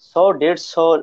100-150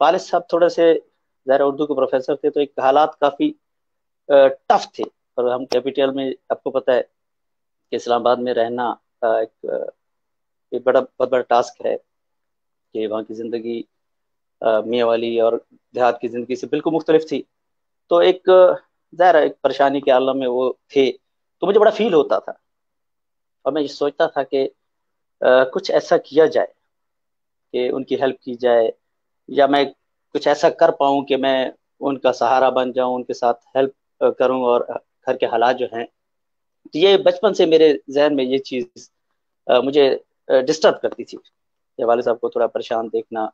والد صاحب تھوڑے سے ظاہر اردو کے پروفیسر تھے، تو ایک حالات کافی ٹف تھے، اور ہم کیپیٹل میں آپ کو پتہ ہے کہ اسلام آباد میں رہنا ایک بہت بڑا ٹاسک ہے، کہ وہاں کی زندگی میاں والی اور دیہات کی زندگی سے بالکل مختلف تھی. تو ایک ظاہر ہے ایک پریشانی کے عالم میں وہ تھے، تو مجھے بڑا فیل ہوتا تھا، اور میں یہ سوچتا تھا کہ کچھ ایسا کیا جائے کہ ان کی ہیلپ کی جائے، یا میں کچھ ایسا کر پاؤں کہ میں ان کا سہارا بن جاؤں، ان کے ساتھ ہیلپ کروں، اور گھر کے حالات جو ہیں. تو یہ بچپن سے میرے ذہن میں یہ چیز مجھے ڈسٹرب کرتی تھی کہ والد صاحب کو تھوڑا پریشان دیکھنا.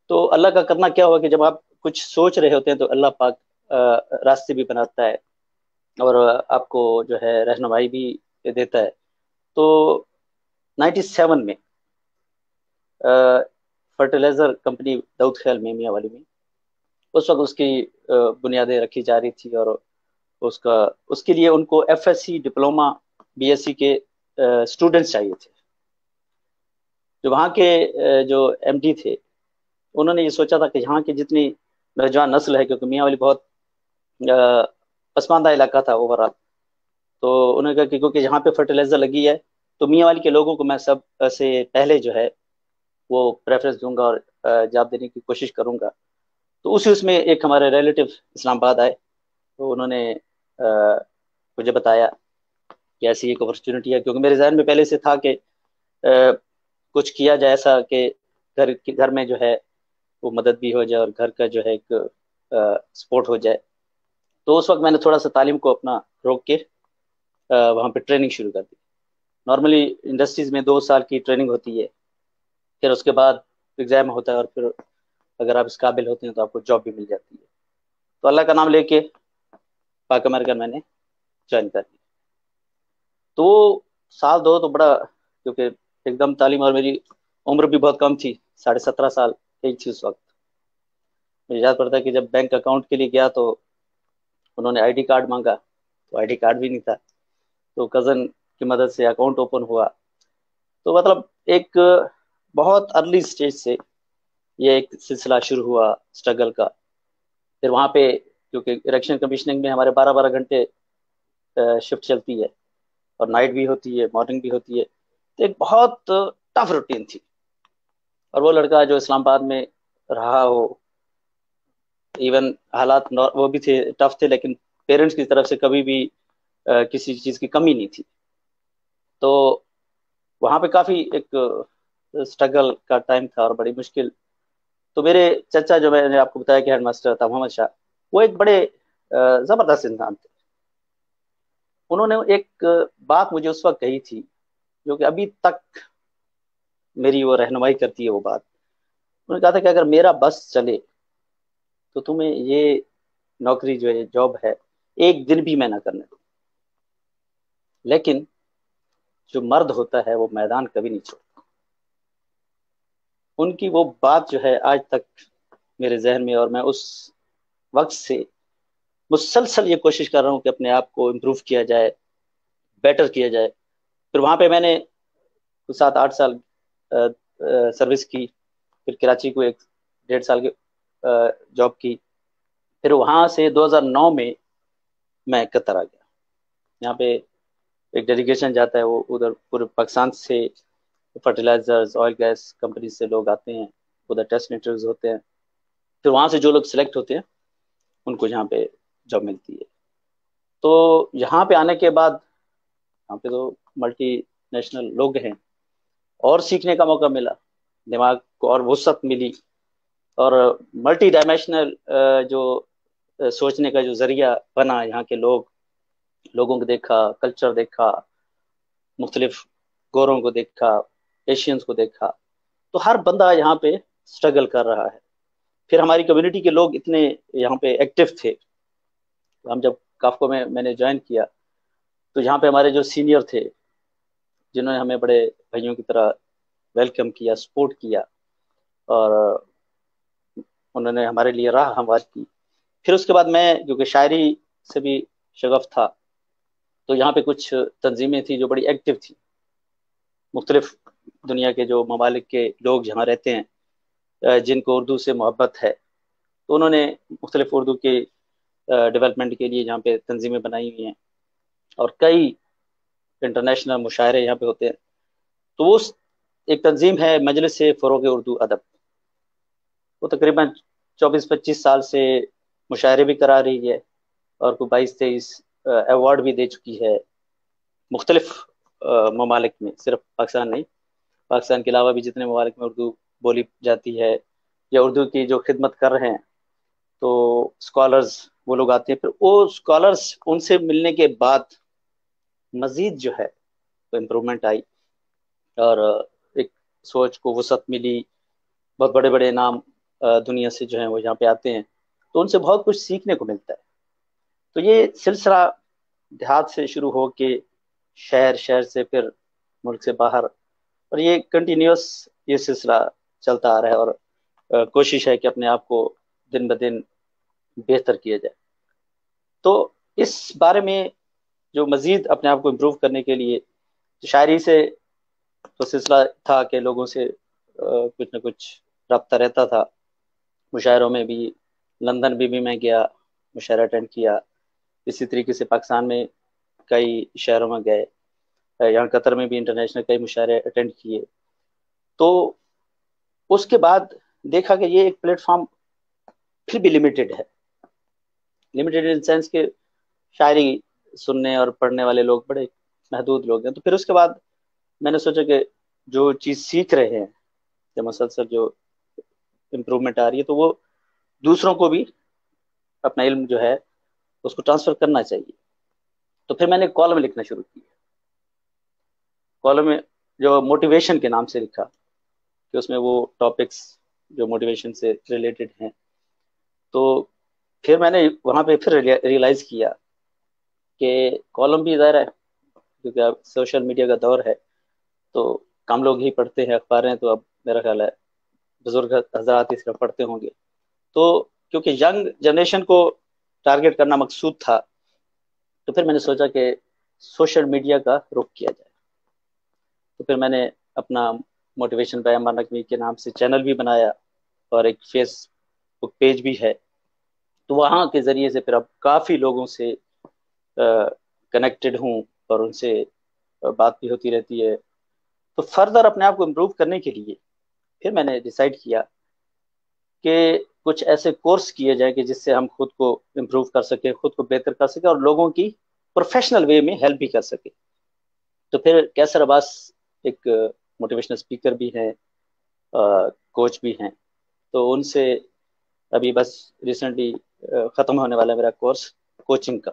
تو اللہ کا کرنا کیا ہوا کہ جب آپ کچھ سوچ رہے ہوتے ہیں تو اللہ پاک راستے بھی بناتا ہے، اور آپ کو جو ہے رہنمائی بھی دیتا ہے. تو 97 میں فرٹیلائزر کمپنی داؤد خیال میں میاں والی میں اس وقت اس کی بنیادیں رکھی جا رہی تھی، اور اس کے لیے ان کو F S C diploma B S C کے اسٹوڈنٹس چاہیے تھے. جو وہاں کے جو ایم ڈی تھے انہوں نے یہ سوچا تھا کہ یہاں کی جتنی نوجوان نسل ہے، کیونکہ میاں والی بہت پسماندہ علاقہ تھا اوور آل، تو انہوں نے کہا کہ کیونکہ یہاں پہ فرٹیلائزر لگی ہے تو میاں والی کے لوگوں کو میں سب سے پہلے جو ہے وہ پریفرنس دوں گا اور جاب دینے کی کوشش کروں گا. تو اس میں ایک ہمارے ریلیٹیو اسلام آباد آئے، تو انہوں نے مجھے بتایا کہ ایسی ایک اپرچونیٹی ہے، کیونکہ میرے ذہن میں پہلے سے تھا کہ کچھ کیا جائے ایسا کہ گھر میں جو ہے وہ مدد بھی ہو جائے اور گھر کا جو ہے ایک سپورٹ ہو جائے. تو اس وقت میں نے تھوڑا سا تعلیم کو اپنا روک کے وہاں پہ ٹریننگ شروع کر دی. نارملی انڈسٹریز میں 2 سال کی ٹریننگ ہوتی ہے، پھر اس کے بعد ایگزام ہوتا ہے، اور پھر اگر آپ اس قابل ہوتے ہیں تو آپ کو جاب بھی مل جاتی ہے. تو اللہ کا نام لے کے پاک امریکن میں نے جوائن کر دی. تو سال 2 تو بڑا، کیونکہ ایک دم تعلیم، اور میری عمر بھی بہت کم تھی، 17.5 سال ایج تھی اس وقت. مجھے یاد پڑتا ہے کہ جب بینک اکاؤنٹ کے لیے گیا تو انہوں نے آئی ڈی کارڈ مانگا، تو آئی ڈی کارڈ بھی نہیں تھا، تو کزن کی مدد سے اکاؤنٹ اوپن ہوا. تو مطلب ایک بہت ارلی سٹیج سے یہ ایک سلسلہ شروع ہوا اسٹرگل کا. پھر وہاں پہ کیونکہ الیکشن کمیشننگ میں ہمارے 12 گھنٹے شفٹ چلتی ہے، اور نائٹ بھی ہوتی ہے، مارننگ بھی ہوتی ہے، تو ایک بہت ٹف روٹین تھی. اور وہ لڑکا جو اسلام آباد میں رہا ہو، ایون حالات وہ بھی تھے، ٹف تھے، لیکن پیرنٹس کی طرف سے کبھی بھی کسی چیز کی کمی نہیں تھی. تو وہاں پہ کافی ایک اسٹرگل کا ٹائم تھا اور بڑی مشکل. تو میرے چچا جو میں نے آپ کو بتایا کہ ہیڈ ماسٹر تھا محمد شاہ، وہ ایک بڑے زبردست انسان تھے. انہوں نے ایک بات مجھے اس وقت کہی تھی جو کہ ابھی تک میری وہ رہنمائی کرتی ہے. وہ بات انہوں نے کہا تھا کہ اگر میرا بس چلے تو تمہیں یہ نوکری جو ہے جاب ہے ایک دن بھی میں نہ کرنے دوں، لیکن جو مرد ہوتا ہے وہ میدان کبھی نہیں چھوڑتا. ان کی وہ بات جو ہے آج تک میرے ذہن میں، اور میں اس وقت سے مسلسل یہ کوشش کر رہا ہوں کہ اپنے آپ کو امپروو کیا جائے، بیٹر کیا جائے. پھر وہاں پہ میں نے 7-8 سال سروس کی، پھر کراچی کو 1.5 سال کی جاب کی. پھر وہاں سے 2009 میں میں قطر آ گیا. یہاں پہ ایک ڈیلیگیشن جاتا ہے، وہ ادھر پورے پاکستان سے فرٹیلائزرز آئل گیس کمپنی سے لوگ آتے ہیں، ادھر ٹیسٹ انٹرویوز ہوتے ہیں، پھر وہاں سے جو لوگ سلیکٹ ہوتے ہیں ان کو یہاں پہ جاب ملتی ہے. تو یہاں پہ آنے کے بعد یہاں پہ تو ملٹی نیشنل لوگ ہیں، اور سیکھنے کا موقع ملا، دماغ کو اور وسعت ملی، اور ملٹی ڈائمینشنل جو سوچنے کا جو ذریعہ بنا. یہاں کے لوگوں کو دیکھا، کلچر دیکھا، مختلف گوروں کو دیکھا، ایشینز کو دیکھا. تو ہر بندہ یہاں پہ اسٹرگل کر رہا ہے. پھر ہماری کمیونٹی کے لوگ اتنے یہاں پہ ایکٹیو تھے. ہم جب کافکو میں نے جوائن کیا تو یہاں پہ ہمارے جو سینئر تھے جنہوں نے ہمیں بڑے بھائیوں کی طرح ویلکم کیا، سپورٹ کیا، اور انہوں نے ہمارے لیے راہ ہموار کی. پھر اس کے بعد میں کیونکہ شاعری سے بھی شغف تھا، تو یہاں پہ کچھ تنظیمیں تھیں جو بڑی ایکٹیو تھیں. مختلف دنیا کے جو ممالک کے لوگ جہاں رہتے ہیں جن کو اردو سے محبت ہے، تو انہوں نے مختلف اردو کے ڈیولپمنٹ کے لیے یہاں پہ تنظیمیں بنائی ہوئی ہیں، اور کئی انٹرنیشنل مشاعرے یہاں پہ ہوتے ہیں۔ تو وہ ایک تنظیم ہے مجلس فروغ اردو ادب، وہ تقریباً 24-25 سال سے مشاعرے بھی کرا رہی ہے، اور کوئی 22-23 ایوارڈ بھی دے چکی ہے مختلف ممالک میں، صرف پاکستان نہیں، پاکستان کے علاوہ بھی جتنے ممالک میں اردو بولی جاتی ہے یا اردو کی جو خدمت کر رہے ہیں، تو اسکالرز وہ لوگ آتے ہیں، پھر وہ اسکالرز ان سے ملنے کے بعد مزید جو ہے تو امپرومنٹ آئی، اور ایک سوچ کو وسعت ملی، بہت بڑے بڑے نام دنیا سے جو ہیں وہ یہاں پہ آتے ہیں، تو ان سے بہت کچھ سیکھنے کو ملتا ہے۔ تو یہ سلسلہ دیہات سے شروع ہو کے شہر سے پھر ملک سے باہر، اور یہ کنٹینیوس یہ سلسلہ چلتا آ رہا ہے، اور کوشش ہے کہ اپنے آپ کو دن بدن بہتر کیا جائے۔ تو اس بارے میں جو مزید اپنے آپ کو امپروو کرنے کے لیے شاعری سے تو سلسلہ تھا کہ لوگوں سے کچھ نہ کچھ رابطہ رہتا تھا، مشاعروں میں بھی، لندن بھی میں گیا، مشاعرہ اٹینڈ کیا، اسی طریقے سے پاکستان میں کئی شہروں میں گئے، یہاں قطر میں بھی انٹرنیشنل کئی مشاعرے اٹینڈ کیے۔ تو اس کے بعد دیکھا کہ یہ ایک پلیٹ فارم پھر بھی لمیٹڈ ہے، لمیٹڈ ان سینس کہ شاعری سننے اور پڑھنے والے لوگ بڑے محدود لوگ ہیں۔ تو پھر اس کے بعد میں نے سوچا کہ جو چیز سیکھ رہے ہیں یا مسلسل جو امپرومنٹ آ رہی ہے، تو وہ دوسروں کو بھی اپنا علم جو ہے اس کو ٹرانسفر کرنا چاہیے۔ تو پھر میں نے کالم لکھنا شروع کیا، کالم میں جو موٹیویشن کے نام سے لکھا، کہ اس میں وہ ٹاپکس جو موٹیویشن سے ریلیٹڈ ہیں۔ تو پھر میں نے وہاں پہ پھر ریئلائز کیا کہ کالم بھی ظاہر ہے کیونکہ اب سوشل میڈیا کا دور ہے، تو کم لوگ ہی پڑھتے ہیں اخباریں، تو اب میرا خیال ہے بزرگ حضرات اس کا پڑھتے ہوں گے۔ تو کیونکہ ینگ جنریشن کو ٹارگٹ کرنا مقصود تھا، تو پھر میں نے سوچا کہ سوشل میڈیا کا رخ کیا جائے۔ تو پھر میں نے اپنا موٹیویشن بائی عمار نقوی کے نام سے چینل بھی بنایا، اور ایک فیس بک پیج بھی ہے۔ تو وہاں کے ذریعے سے پھر اب کافی لوگوں سے کنیکٹڈ ہوں، اور ان سے بات بھی ہوتی رہتی ہے۔ تو فردر اپنے آپ کو امپروو کرنے کے لیے پھر میں نے ڈیسائیڈ کیا کہ کچھ ایسے کورس کیے جائیں کہ جس سے ہم خود کو امپروو کر سکیں، خود کو بہتر کر سکیں، اور لوگوں کی پروفیشنل وے میں ہیلپ بھی کر سکیں۔ تو پھر کیسر عباس ایک موٹیویشنل اسپیکر بھی ہیں، کوچ بھی ہیں، تو ان سے ابھی بس ریسنٹلی ختم ہونے والا ہے میرا کورس کوچنگ کا۔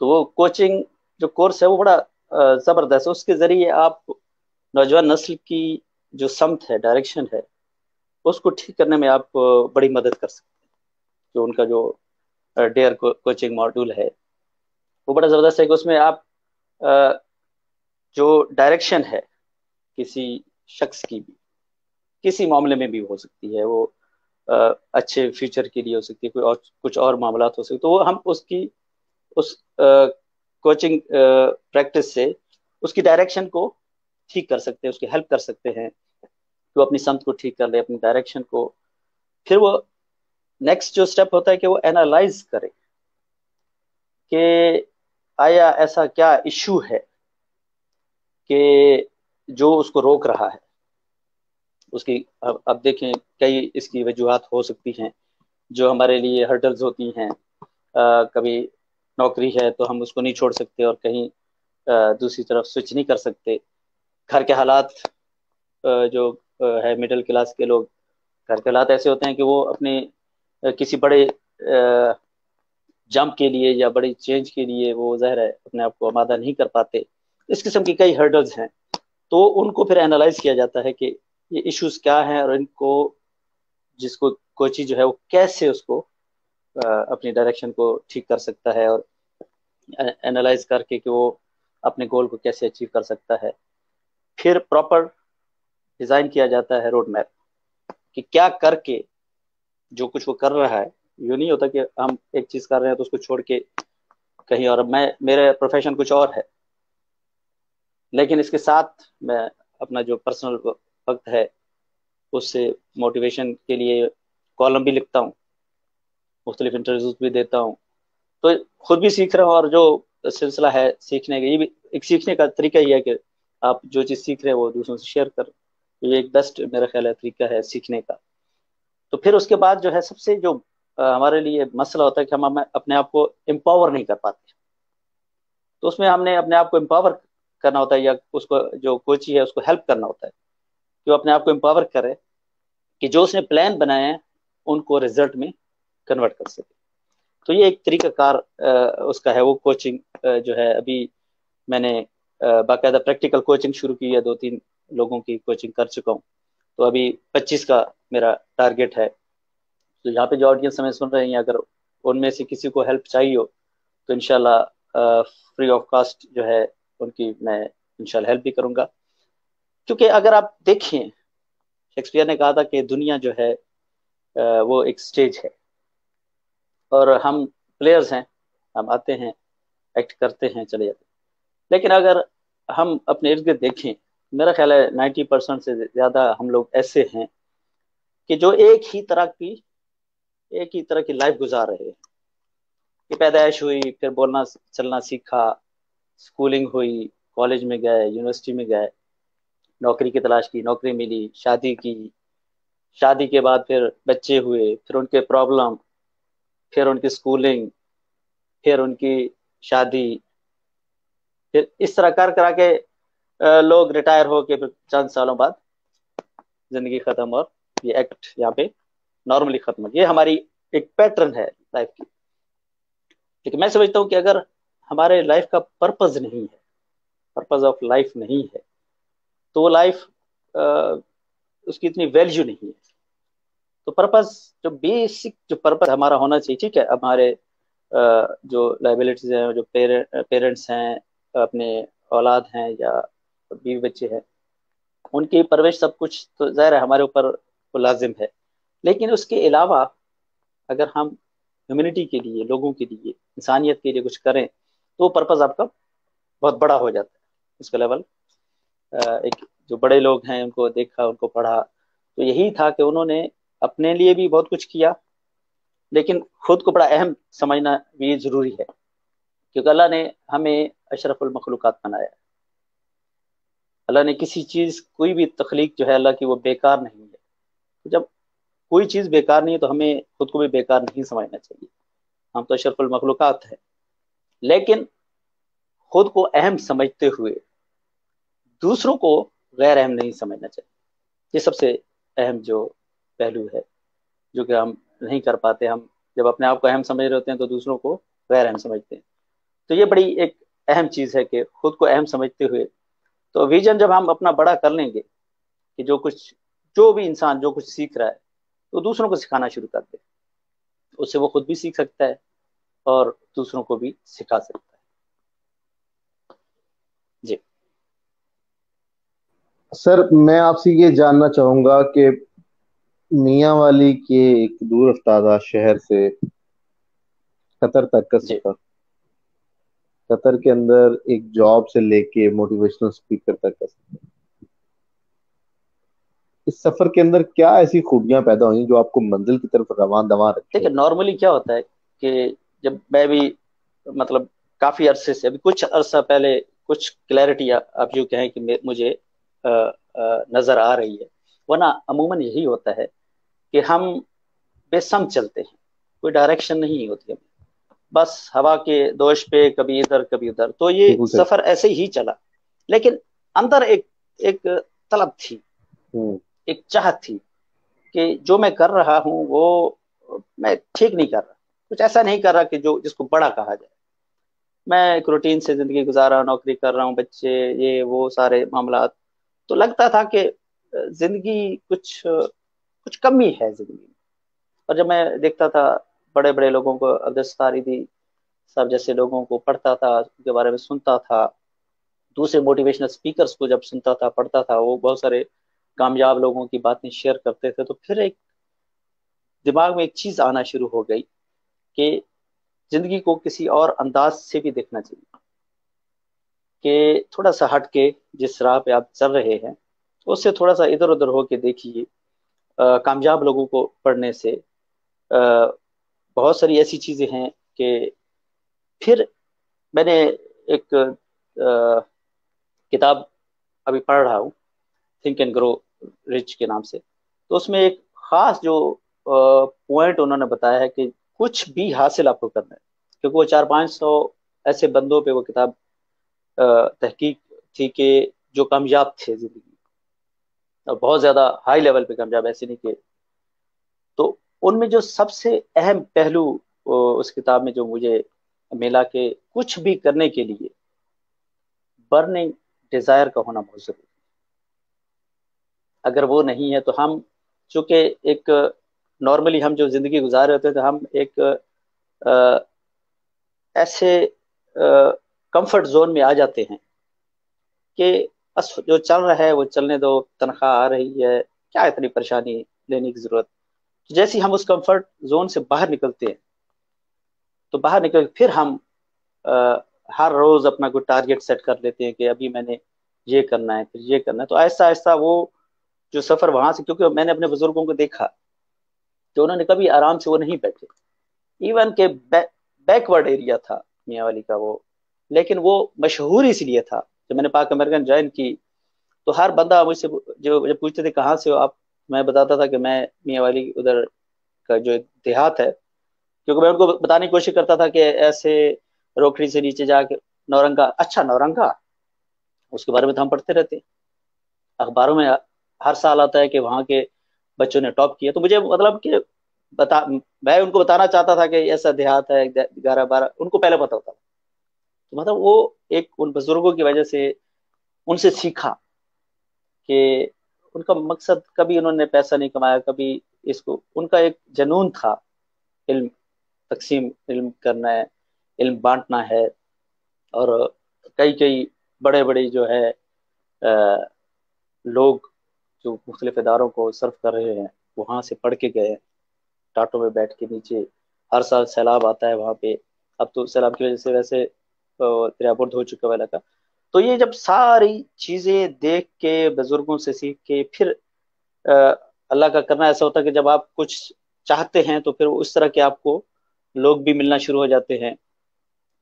تو وہ کوچنگ جو کورس ہے وہ بڑا زبردست ہے، اس کے ذریعے آپ نوجوان نسل کی جو سمت ہے، ڈائریکشن ہے، اس کو ٹھیک کرنے میں آپ بڑی مدد کر سکتے ہیں۔ جو ان کا جو ڈیئر کوچنگ ماڈیول ہے وہ بڑا زبردست ہے، کہ اس میں آپ جو ڈائریکشن ہے کسی شخص کی بھی کسی معاملے میں بھی ہو سکتی ہے، وہ اچھے فیوچر کے لیے ہو سکتی ہے، کوئی اور کچھ اور معاملات ہو سکتے، تو وہ ہم اس کوچنگ پریکٹس سے اس کی ڈائریکشن کو ٹھیک کر سکتے ہیں، اس کی ہیلپ کر سکتے ہیں کہ وہ اپنی سمت کو ٹھیک کر لے، اپنی ڈائریکشن کو۔ پھر وہ نیکسٹ جو سٹیپ ہوتا ہے کہ وہ اینالائز کرے کہ آیا ایسا کیا ایشو ہے کہ جو اس کو روک رہا ہے۔ اس کی اب دیکھیں کئی اس کی وجوہات ہو سکتی ہیں جو ہمارے لیے ہرڈلز ہوتی ہیں۔ کبھی نوکری ہے تو ہم اس کو نہیں چھوڑ سکتے اور کہیں دوسری طرف سوئچ نہیں کر سکتے۔ گھر کے حالات جو ہے مڈل کلاس کے لوگ، گھر کے حالات ایسے ہوتے ہیں کہ وہ اپنے کسی بڑے جمپ کے لیے یا بڑی چینج کے لیے وہ ظاہر ہے اپنے آپ کو آمادہ نہیں کر پاتے۔ اس قسم کی کئی ہرڈلز ہیں، تو ان کو پھر اینالائز کیا جاتا ہے کہ یہ ایشوز کیا ہیں، اور ان کو جس کو کوچی جو ہے وہ کیسے اس کو اپنی ڈائریکشن کو ٹھیک کر سکتا ہے، اور اینالائز کر کے کہ وہ اپنے گول کو کیسے اچیو کر سکتا ہے۔ پھر پراپر ڈیزائن کیا جاتا ہے روڈ میپ کہ کیا کر کے جو کچھ وہ کر رہا ہے، یہ نہیں ہوتا کہ ہم ایک چیز کر رہے ہیں تو اس کو چھوڑ کے کہیں اور، میرے پروفیشن کچھ اور ہے، لیکن اس کے ساتھ میں اپنا جو پرسنل وقت ہے اس سے موٹیویشن کے لیے کالم بھی لکھتا ہوں، مختلف انٹرویوز بھی دیتا ہوں، تو خود بھی سیکھ رہا ہوں. اور جو سلسلہ ہے سیکھنے کا، یہ بھی ایک سیکھنے کا طریقہ یہ ہے کہ آپ جو چیز سیکھ رہے ہیں وہ دوسروں سے شیئر کر. یہ ایک بیسٹ میرا خیال ہے طریقہ ہے سیکھنے کا. تو پھر اس کے بعد جو ہے سب سے جو ہمارے لیے مسئلہ ہوتا ہے کہ ہم اپنے آپ کو امپاور نہیں کر پاتے. تو اس میں ہم نے اپنے آپ کو امپاور کرنا ہوتا ہے، یا اس کو جو کوچی ہے اس کو ہیلپ کرنا ہوتا ہے کہ وہ اپنے آپ کو امپاور کرے کہ جو اس نے پلان بنائے ہیں ان کو رزلٹ میں کنورٹ کر سکے. تو یہ ایک طریقہ کار اس کا ہے. وہ کوچنگ جو ہے ابھی میں نے باقاعدہ پریکٹیکل کوچنگ شروع کی ہے، 2-3 لوگوں کی کوچنگ کر چکا ہوں. تو ابھی 25 کا میرا ٹارگیٹ ہے. تو یہاں پہ جو آڈینس ہمیں سن رہے ہیں، اگر ان میں سے کسی کو ہیلپ چاہیے ہو تو انشاءاللہ فری آف کاسٹ جو ہے ان کی میں انشاءاللہ ہیلپ بھی کروں گا. کیونکہ اگر آپ دیکھیں، شیکسپیئر نے کہا تھا کہ دنیا جو ہے وہ ایک سٹیج ہے، اور ہم پلیئرز ہیں، ہم آتے ہیں، ایکٹ کرتے ہیں، چلے جاتے ہیں. لیکن اگر ہم اپنے ارد گرد دیکھیں، میرا خیال ہے 90% سے زیادہ ہم لوگ ایسے ہیں کہ جو ایک ہی طرح کی لائف گزار رہے ہیں. کہ پیدائش ہوئی، پھر بولنا چلنا سیکھا، اسکولنگ ہوئی، کالج میں گئے، یونیورسٹی میں گئے، نوکری کی تلاش کی، نوکری ملی، شادی کی، شادی کے بعد پھر بچے ہوئے، پھر ان کے پرابلم، پھر ان کی اسکولنگ، پھر ان کی شادی، پھر اس طرح کر کے لوگ ریٹائر ہو کے پھر چند سالوں بعد زندگی ختم، اور یہ ایکٹ یہاں پہ نارملی ختم. یہ ہماری ایک پیٹرن ہے لائف کی. لیکن میں سمجھتا ہوں کہ اگر ہمارے لائف کا پرپز نہیں ہے، پرپز آف لائف نہیں ہے، تو وہ لائف اس کی اتنی ویلیو نہیں ہے. تو پرپز، جو بیسک جو پرپز ہمارا ہونا چاہیے، ٹھیک ہے، ہمارے جو لائبلٹیز ہیں، جو پیرنٹس ہیں، اپنے اولاد ہیں یا بیوی بچے ہیں، ان کی پرورش سب کچھ تو ظاہر ہے ہمارے اوپر وہ لازم ہے. لیکن اس کے علاوہ اگر ہم ہیومینٹی کے لیے، لوگوں کے لیے، انسانیت کے لیے کچھ کریں تو وہ پرپز آپ کا بہت بڑا ہو جاتا ہے. اس کا لیول ایک جو بڑے لوگ ہیں ان کو دیکھا، ان کو پڑھا، تو یہی تھا کہ انہوں نے اپنے لیے بھی بہت کچھ کیا، لیکن خود کو بڑا اہم سمجھنا بھی ضروری ہے، کیونکہ اللہ نے ہمیں اشرف المخلوقات بنایا ہے. اللہ نے کسی چیز، کوئی بھی تخلیق جو ہے اللہ کی، وہ بیکار نہیں ہے. جب کوئی چیز بیکار نہیں ہے تو ہمیں خود کو بھی بیکار نہیں سمجھنا چاہیے. ہم تو اشرف المخلوقات ہیں، لیکن خود کو اہم سمجھتے ہوئے دوسروں کو غیر اہم نہیں سمجھنا چاہیے. یہ سب سے اہم جو پہلو ہے جو کہ ہم نہیں کر پاتے. ہم جب اپنے آپ کو اہم سمجھ رہے ہوتے ہیں تو دوسروں کو غیر اہم سمجھتے ہیں. تو یہ بڑی ایک اہم چیز ہے کہ خود کو اہم سمجھتے ہوئے، تو ویژن جب ہم اپنا بڑا کر لیں گے کہ جو بھی انسان جو کچھ سیکھ رہا ہے تو دوسروں کو سکھانا شروع کر دے، اس سے وہ خود بھی سیکھ سکتا ہے اور دوسروں کو بھی سکھا سکتا ہے. جی سر، میں آپ سے یہ جاننا چاہوں گا کہ میاں والی کے ایک دور افتادہ شہر سے قطر تک کا جی سفر، قطر کے اندر ایک جاب سے لے کے موٹیویشنل اسپیکر تک کا سفر، اس سفر کے اندر کیا ایسی خوبیاں پیدا ہوئیں جو آپ کو منزل کی طرف رواں دواں رکھیں؟ دیکھیں، نارملی کیا ہوتا ہے کہ جب میں بھی مطلب کافی عرصے سے، ابھی کچھ عرصہ پہلے کچھ کلیئرٹی آپ جو کہیں کہ مجھے نظر آ رہی ہے، ورنہ عموماً یہی ہوتا ہے کہ ہم بے سمت چلتے ہیں، کوئی ڈائریکشن نہیں ہوتی ہمیں، بس ہوا کے دوش پہ کبھی ادھر کبھی ادھر. تو یہ بالکل صحیح. سفر ایسے ہی چلا، لیکن اندر ایک طلب تھی، ایک چاہت تھی کہ جو میں کر رہا ہوں وہ میں ٹھیک نہیں کر رہا، کچھ ایسا نہیں کر رہا کہ جس کو بڑا کہا جائے. میں ایک روٹین سے زندگی گزار رہا ہوں، نوکری کر رہا ہوں، بچے، یہ وہ سارے معاملات. تو لگتا تھا کہ زندگی کچھ کمی ہے زندگی میں. اور جب میں دیکھتا تھا بڑے بڑے لوگوں کو، عبدالستار صاحب جیسے لوگوں کو پڑھتا تھا، ان کے بارے میں سنتا تھا، دوسرے موٹیویشنل اسپیکرس کو جب سنتا تھا، پڑھتا تھا، وہ بہت سارے کامیاب لوگوں کی باتیں شیئر کرتے تھے، تو پھر ایک دماغ میں ایک چیز آنا شروع ہو گئی کہ زندگی کو کسی اور انداز سے بھی دیکھنا چاہیے، کہ تھوڑا سا ہٹ کے جس راہ پہ آپ چل رہے ہیں اس سے تھوڑا سا ادھر ادھر ہو کے دیکھیے کامیاب لوگوں کو پڑھنے سے بہت ساری ایسی چیزیں ہیں کہ پھر میں نے ایک کتاب ابھی پڑھ رہا ہوں، تھنک اینڈ گرو رچ کے نام سے. تو اس میں ایک خاص جو پوائنٹ انہوں نے بتایا ہے کہ کچھ بھی حاصل آپ کو کرنا ہے، کیونکہ وہ 400-500 ایسے بندوں پہ وہ کتاب تحقیق تھی کہ جو کامیاب تھے زندگی میں، اور بہت زیادہ ہائی لیول پہ کامیاب، ایسے نہیں کہ. تو ان میں جو سب سے اہم پہلو اس کتاب میں جو مجھے ملا کہ کچھ بھی کرنے کے لیے برننگ ڈیزائر کا ہونا بہت ضروری ہے. اگر وہ نہیں ہے تو ہم، چونکہ ایک نارملی ہم جو زندگی گزار رہے ہوتے ہیں تو ہم ایک ایسے کمفرٹ زون میں آ جاتے ہیں کہ بس جو چل رہا ہے وہ چلنے دو، تنخواہ آ رہی ہے، کیا اتنی پریشانی لینے کی ضرورت. جیسے ہی ہم اس کمفرٹ زون سے باہر نکلتے ہیں تو باہر نکل پھر ہم ہر روز اپنا کوئی ٹارگیٹ سیٹ کر لیتے ہیں کہ ابھی میں نے یہ کرنا ہے، پھر یہ کرنا ہے. تو آہستہ آہستہ وہ جو سفر وہاں سے، کیونکہ میں نے اپنے بزرگوں کو دیکھا کہ انہوں نے کبھی آرام سے وہ نہیں بیٹھے، ایون کہ بیکورڈ ایریا تھا میاں والی کا وہ، لیکن وہ مشہور اس لیے تھا. جب میں نے پاک امریکن جوائن کی تو ہر بندہ مجھ سے جو پوچھتے تھے کہاں سے ہو آپ، میں بتاتا تھا کہ میں میاں والی ادھر کا جو دیہات ہے، کیونکہ میں ان کو بتانے کی کوشش کرتا تھا کہ ایسے روکڑی سے نیچے جا کے نورنگا، اچھا نورنگا، اس کے بارے میں تو ہم پڑھتے رہتے ہیں اخباروں میں، ہر سال آتا ہے کہ وہاں کے بچوں نے ٹاپ کیا. تو مجھے مطلب کہ میں ان کو بتانا چاہتا تھا کہ ایسا دیہات ہے 11-12، ان کو پہلے پتا ہوتا. تو مطلب وہ ایک ان بزرگوں کی وجہ سے ان سے سیکھا کہ ان کا مقصد کبھی انہوں نے پیسہ نہیں کمایا، کبھی اس کو، ان کا ایک جنون تھا علم تقسیم، علم کرنا ہے، علم بانٹنا ہے. اور کئی بڑے بڑے جو ہے لوگ جو مختلف اداروں کو سرو کر رہے ہیں وہاں سے پڑھ کے گئے، ٹاٹوں میں بیٹھ کے نیچے. ہر سال سیلاب آتا ہے وہاں پہ، اب تو سیلاب کی وجہ سے ویسے دریا برد ہو چکا ہے علاقہ. تو یہ جب ساری چیزیں دیکھ کے، بزرگوں سے سیکھ کے، پھر اللہ کا کرنا ایسا ہوتا ہے کہ جب آپ کچھ چاہتے ہیں تو پھر اس طرح کے آپ کو لوگ بھی ملنا شروع ہو جاتے ہیں.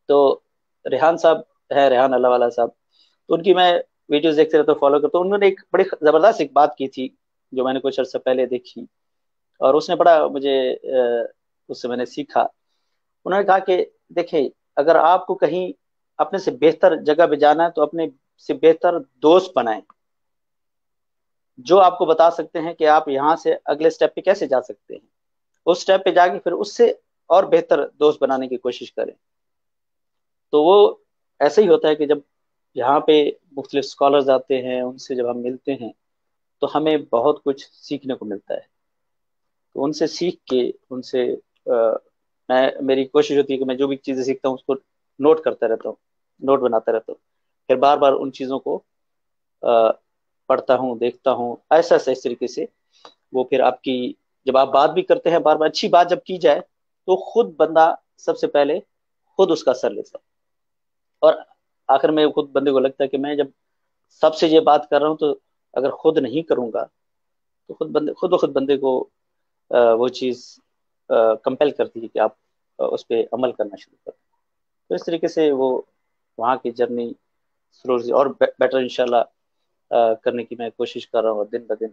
تو ریحان صاحب ہے، ریحان اللہ والا صاحب، تو ان کی میں ویڈیوز دیکھتے رہتا ہوں، فالو کرتا ہوں. انہوں نے ایک بڑی زبردست ایک بات کی تھی جو میں نے کچھ عرصہ پہلے دیکھی، اور اس نے بڑا مجھے اس سے میں نے سیکھا. انہوں نے کہا کہ دیکھیں، اگر آپ کو کہیں اپنے سے بہتر جگہ پہ جانا ہے تو اپنے سے بہتر دوست بنائیں، جو آپ کو بتا سکتے ہیں کہ آپ یہاں سے اگلے سٹیپ پہ کیسے جا سکتے ہیں. اس سٹیپ پہ جا کے پھر اس سے اور بہتر دوست بنانے کی کوشش کریں. تو وہ ایسا ہی ہوتا ہے کہ جب یہاں پہ مختلف اسکالرز آتے ہیں، ان سے جب ہم ملتے ہیں تو ہمیں بہت کچھ سیکھنے کو ملتا ہے. تو ان سے سیکھ کے، ان سے میری کوشش ہوتی ہے کہ میں جو بھی چیزیں سیکھتا ہوں اس کو نوٹ کرتا رہتا ہوں، نوٹ بناتا رہتا ہوں، پھر بار بار ان چیزوں کو پڑھتا ہوں، دیکھتا ہوں. ایسا اس طریقے سے وہ پھر آپ کی، جب آپ بات بھی کرتے ہیں بار بار، اچھی بات جب کی جائے تو خود بندہ سب سے پہلے خود اس کا اثر لیتا ہے. اور آخر میں خود بندے کو لگتا ہے کہ میں جب سب سے یہ بات کر رہا ہوں تو اگر خود نہیں کروں گا تو خود بخود بندے کو وہ چیز کمپیل کرتی ہے کہ آپ اس پہ عمل کرنا شروع کریں. تو اس طریقے سے وہ وہاں کی جرنی اور بیٹر انشاءاللہ کرنے کی میں کوشش کر رہا ہوں، اور دن بدن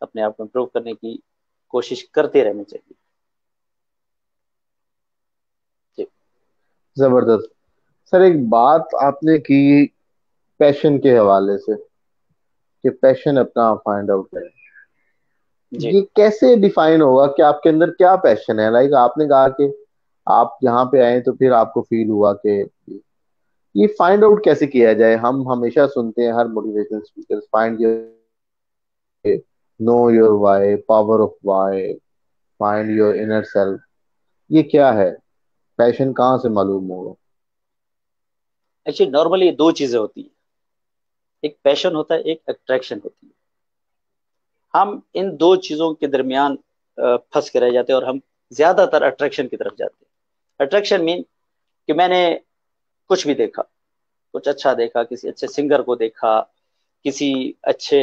اپنے آپ کو امپروو کرنے کی کوشش کرتے رہنا چاہیے. جی زبردست. سر ایک بات آپ نے کی پیشن کے حوالے سے کہ پیشن اپنا فائنڈ آؤٹ کریں، جی یہ کیسے ڈیفائن ہوگا کہ آپ کے اندر کیا پیشن ہے؟ لائک آپ نے کہا کہ آپ یہاں پہ آئے تو پھر آپ کو فیل ہوا کہ یہ فائنڈ آؤٹ کیسے کیا جائے؟ ہم ہمیشہ سنتے ہیں ہر motivational speaker, find your, know your why, power of why, find your inner self. یہ کیا ہے؟ پیشن کہاں سے معلوم ہوگا؟ ایکچولی نارملی دو چیزیں ہوتی ہیں، ایک پیشن ہوتا ہے، ایک اٹریکشن ہوتی ہے. ہم ان دو چیزوں کے درمیان پھنس کے رہ جاتے ہیں اور ہم زیادہ تر اٹریکشن کی طرف جاتے ہیں. اٹریکشن مین کہ میں نے کچھ بھی دیکھا، کچھ اچھا دیکھا، کسی اچھے سنگر کو دیکھا، کسی اچھے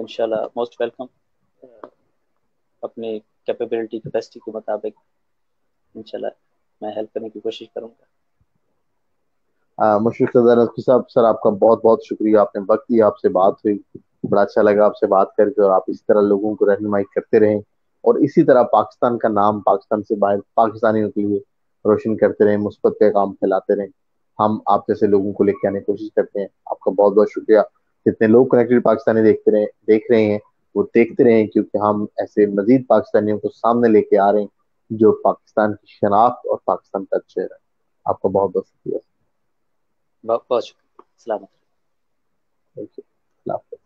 تو انشاءاللہ موسٹ ویلکم. اپنے کیپیبلٹی کیپیسٹی کے مطابق انشاءاللہ میں ہیلپ کرنے کی کوشش کروں گا. مشفق رضا نقوی صاحب، سر آپ کا بہت بہت شکریہ، آپ نے وقت دیا، آپ سے بات ہوئی، بڑا اچھا لگا آپ سے بات کر کے، اور آپ اسی طرح لوگوں کو رہنمائی کرتے رہیں اور اسی طرح پاکستان کا نام پاکستان سے باہر پاکستانیوں کے لیے روشن کرتے رہیں، مثبت پیغام پھیلاتے رہیں. ہم آپ جیسے لوگوں کو لے کے آنے کی کوشش کرتے ہیں. آپ کا بہت بہت شکریہ. جتنے لوگ کنیکٹڈ پاکستانی دیکھ رہے ہیں وہ دیکھتے رہیں، کیونکہ ہم ایسے مزید پاکستانیوں کو سامنے لے کے آ رہے ہیں جو پاکستان کی شناخت اور پاکستان کا چہرہ ہے. آپ کا بہت بہت شکریہ. بہت بہت شکریہ. السلام علیکم. Thank you. اللہ حافظ.